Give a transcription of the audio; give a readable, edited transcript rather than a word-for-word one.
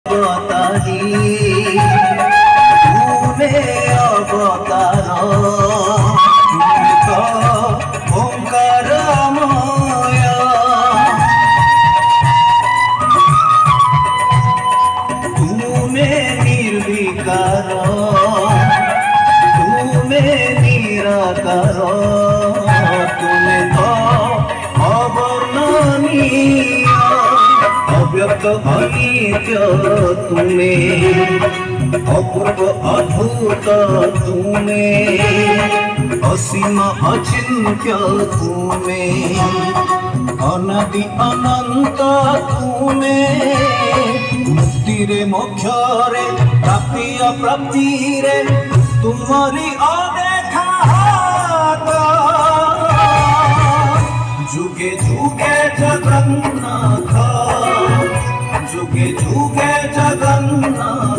অবতারি তুমে অবতার তুমি তো ওঙ্কারময় তুমে নির্বিকার তুমে নিরাকার তুমি তো অবর্ণনীয় অব্যক্ত অনিত্য তুমি অপূর্ব অদ্ভুত তুমি অসীম অচিন্ত্য তুমি অনাদি অনন্ত তুমি মুক্তিরে মোক্ষরে প্রাপ্তি অপ্রাপ্তিরে তুমরি অদেখা হাত যুগে যুগে জগন্নাথ যুগে যুগে জগন্নাথ